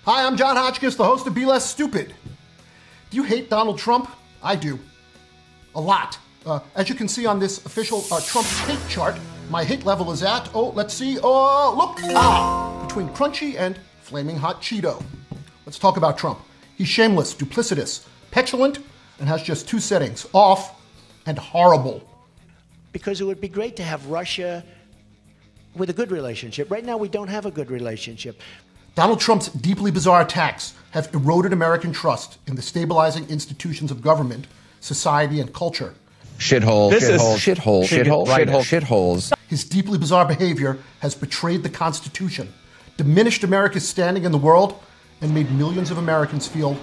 Hi, I'm John Hotchkiss, the host of Be Less Stupid. Do you hate Donald Trump? I do. A lot. As you can see on this official Trump hate chart, my hate level is at, let's see, between crunchy and flaming hot Cheeto. Let's talk about Trump. He's shameless, duplicitous, petulant, and has just two settings, off and horrible. Because it would be great to have Russia with a good relationship. Right now, we don't have a good relationship. Donald Trump's deeply bizarre attacks have eroded American trust in the stabilizing institutions of government, society, and culture. Shitholes. His deeply bizarre behavior has betrayed the Constitution, diminished America's standing in the world, and made millions of Americans feel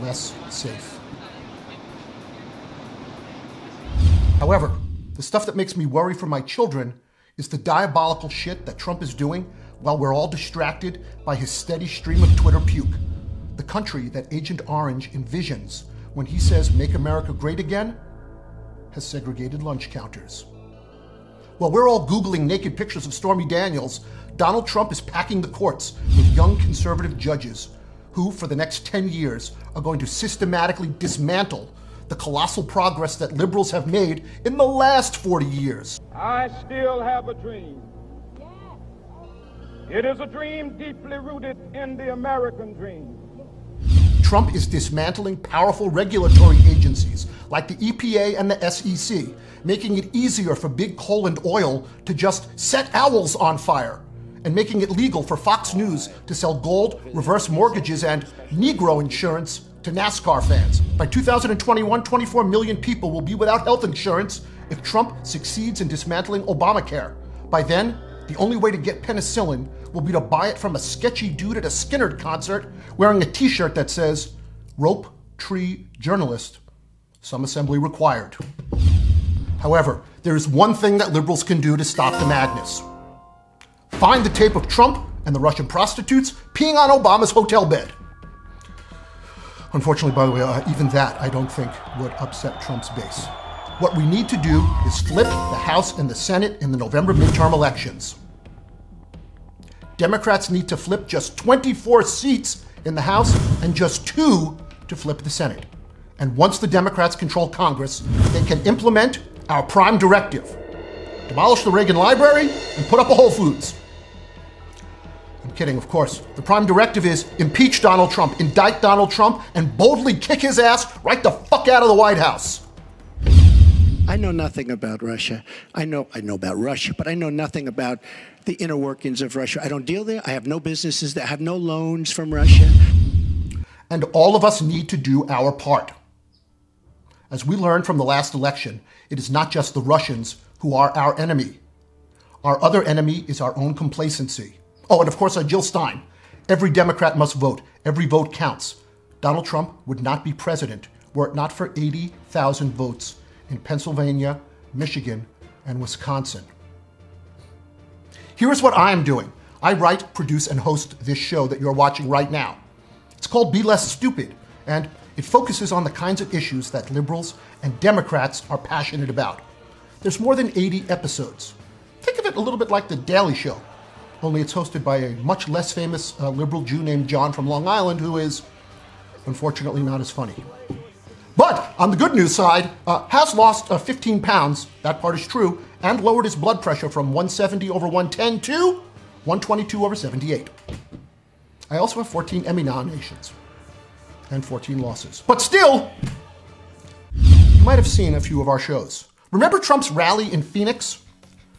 less safe. However, the stuff that makes me worry for my children is the diabolical shit that Trump is doing while we're all distracted by his steady stream of Twitter puke. The country that Agent Orange envisions when he says, "Make America great again," has segregated lunch counters. While we're all Googling naked pictures of Stormy Daniels, Donald Trump is packing the courts with young conservative judges who, for the next 10 years, are going to systematically dismantle the colossal progress that liberals have made in the last 40 years. I still have a dream. It is a dream deeply rooted in the American dream. Trump is dismantling powerful regulatory agencies like the EPA and the SEC, making it easier for big coal and oil to just set owls on fire, and making it legal for Fox News to sell gold, reverse mortgages, and Negro insurance to NASCAR fans. By 2021, 24 million people will be without health insurance if Trump succeeds in dismantling Obamacare. By then, the only way to get penicillin will be to buy it from a sketchy dude at a Skinner concert wearing a t-shirt that says, "Rope Tree Journalist, some assembly required." However, there is one thing that liberals can do to stop the madness. Find the tape of Trump and the Russian prostitutes peeing on Obama's hotel bed. Unfortunately, by the way, even that I don't think would upset Trump's base. What we need to do is flip the House and the Senate in the November midterm elections. Democrats need to flip just 24 seats in the House and just 2 to flip the Senate. And once the Democrats control Congress, they can implement our prime directive. Demolish the Reagan Library and put up a Whole Foods. I'm kidding, of course. The prime directive is impeach Donald Trump, indict Donald Trump, and boldly kick his ass right the fuck out of the White House. I know nothing about Russia. I know about Russia, but I know nothing about the inner workings of Russia. I don't deal there. I have no businesses there. I have no loans from Russia. And all of us need to do our part. As we learned from the last election, it is not just the Russians who are our enemy. Our other enemy is our own complacency. Oh, and of course, Jill Stein. Every Democrat must vote. Every vote counts. Donald Trump would not be president were it not for 80,000 votes in Pennsylvania, Michigan, and Wisconsin. Here's what I am doing. I write, produce, and host this show that you're watching right now. It's called Be Less Stupid, and it focuses on the kinds of issues that liberals and Democrats are passionate about. There's more than 80 episodes. Think of it a little bit like The Daily Show, only it's hosted by a much less famous liberal Jew named John from Long Island, who is unfortunately not as funny. But on the good news side, has lost 15 pounds, that part is true, and lowered his blood pressure from 170 over 110 to 122 over 78. I also have 14 Emmy nominations and 14 losses. But still, you might have seen a few of our shows. Remember Trump's rally in Phoenix?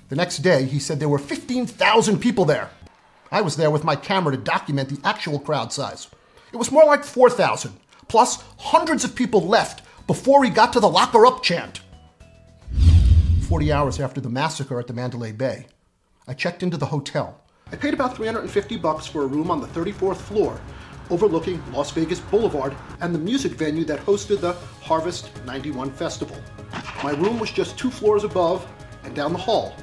The next day, he said there were 15,000 people there. I was there with my camera to document the actual crowd size. It was more like 4,000. Plus, hundreds of people left before he got to the "lock her up" chant. 40 hours after the massacre at the Mandalay Bay, I checked into the hotel. I paid about $350 for a room on the 34th floor, overlooking Las Vegas Boulevard and the music venue that hosted the Harvest 91 Festival. My room was just 2 floors above and down the hall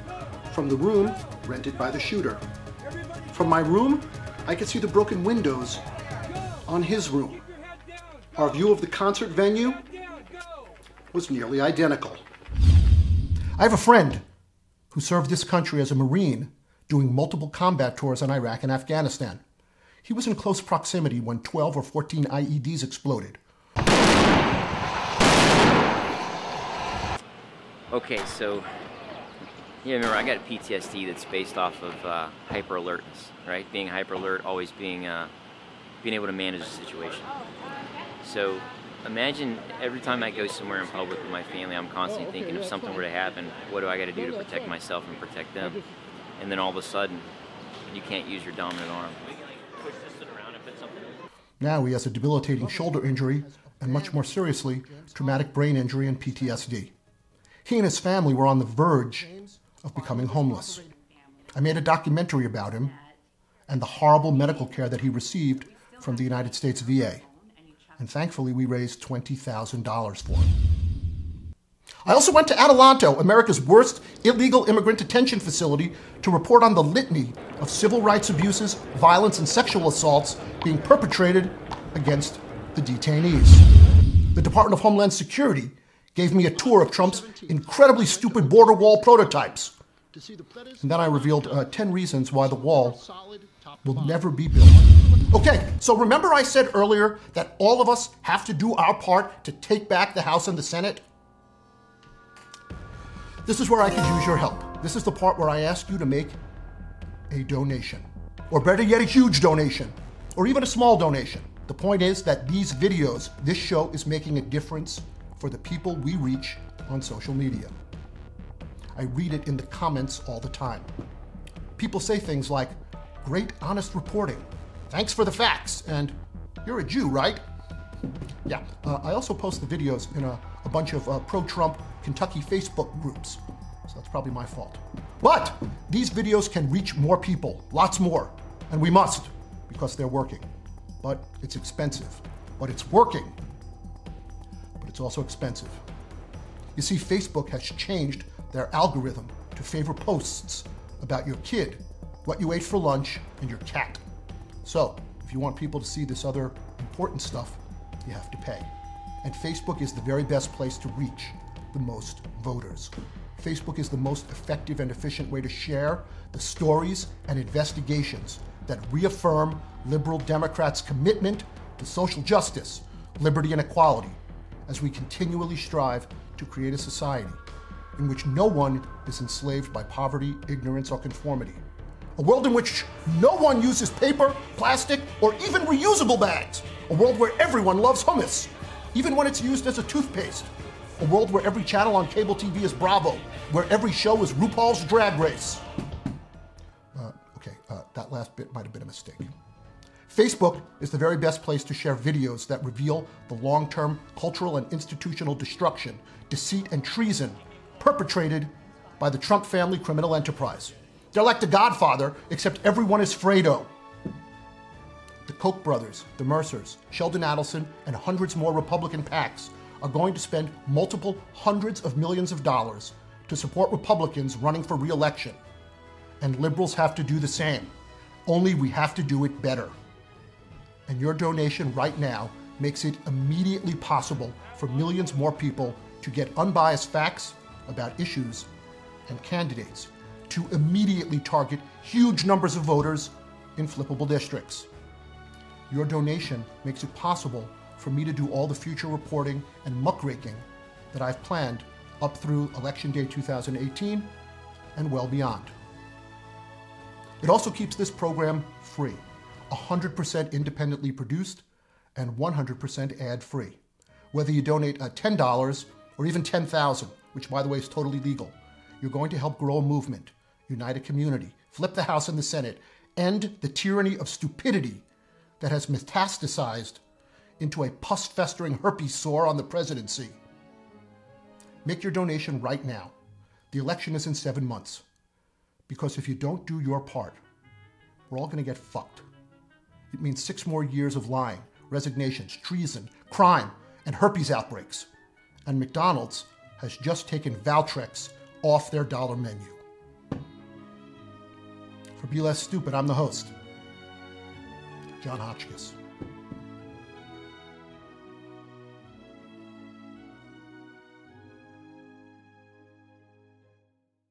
from the room rented by the shooter. From my room, I could see the broken windows on his room. Our view of the concert venue was nearly identical. I have a friend who served this country as a Marine doing multiple combat tours in Iraq and Afghanistan. He was in close proximity when 12 or 14 IEDs exploded. Okay, so, yeah, remember, I got PTSD that's based off of hyper-alertness, right? Being hyper-alert, always being able to manage a situation. So, imagine every time I go somewhere in public with my family, I'm constantly thinking if something were to happen, what do I got to do to protect myself and protect them? And then all of a sudden, you can't use your dominant arm. Push this around and put something. Now he has a debilitating shoulder injury and, much more seriously, traumatic brain injury and PTSD. He and his family were on the verge of becoming homeless. I made a documentary about him and the horrible medical care that he received from the United States VA. And thankfully, we raised $20,000 for him. I also went to Adelanto, America's worst illegal immigrant detention facility, to report on the litany of civil rights abuses, violence, and sexual assaults being perpetrated against the detainees. The Department of Homeland Security gave me a tour of Trump's incredibly stupid border wall prototypes. And then I revealed 10 reasons why the wall will never be built. Okay, so remember I said earlier that all of us have to do our part to take back the House and the Senate? This is where I could use your help. This is the part where I ask you to make a donation. Or better yet, a huge donation. Or even a small donation. The point is that these videos, this show is making a difference for the people we reach on social media. I read it in the comments all the time. People say things like, "Great honest reporting. Thanks for the facts," and "You're a Jew, right?" Yeah, I also post the videos in a bunch of pro-Trump Kentucky Facebook groups, so that's probably my fault. But these videos can reach more people, lots more, and we must, because they're working. But it's expensive. But it's working. But it's also expensive. You see, Facebook has changed their algorithm to favor posts about your kid, what you ate for lunch, and your cat. So, if you want people to see this other important stuff, you have to pay. And Facebook is the very best place to reach the most voters. Facebook is the most effective and efficient way to share the stories and investigations that reaffirm liberal Democrats' commitment to social justice, liberty, and equality, as we continually strive to create a society in which no one is enslaved by poverty, ignorance, or conformity. A world in which no one uses paper, plastic, or even reusable bags. A world where everyone loves hummus, even when it's used as a toothpaste. A world where every channel on cable TV is Bravo, where every show is RuPaul's Drag Race. That last bit might have been a mistake. Facebook is the very best place to share videos that reveal the long-term cultural and institutional destruction, deceit, and treason perpetrated by the Trump family criminal enterprise. They're like The Godfather, except everyone is Fredo. The Koch brothers, the Mercers, Sheldon Adelson, and hundreds more Republican PACs are going to spend multiple hundreds of millions of dollars to support Republicans running for re-election. And liberals have to do the same. Only we have to do it better. And your donation right now makes it immediately possible for millions more people to get unbiased facts about issues and candidates, to immediately target huge numbers of voters in flippable districts. Your donation makes it possible for me to do all the future reporting and muckraking that I've planned up through Election Day 2018 and well beyond. It also keeps this program free, 100% independently produced and 100% ad-free. Whether you donate $10 or even $10,000, which by the way is totally legal, you're going to help grow a movement, unite a community, flip the House and the Senate, end the tyranny of stupidity that has metastasized into a pus-festering herpes sore on the presidency. Make your donation right now. The election is in 7 months. Because if you don't do your part, we're all going to get fucked. It means 6 more years of lying, resignations, treason, crime, and herpes outbreaks. And McDonald's has just taken Valtrex off their dollar menu. For Be Less Stupid, I'm the host, John Hotchkiss.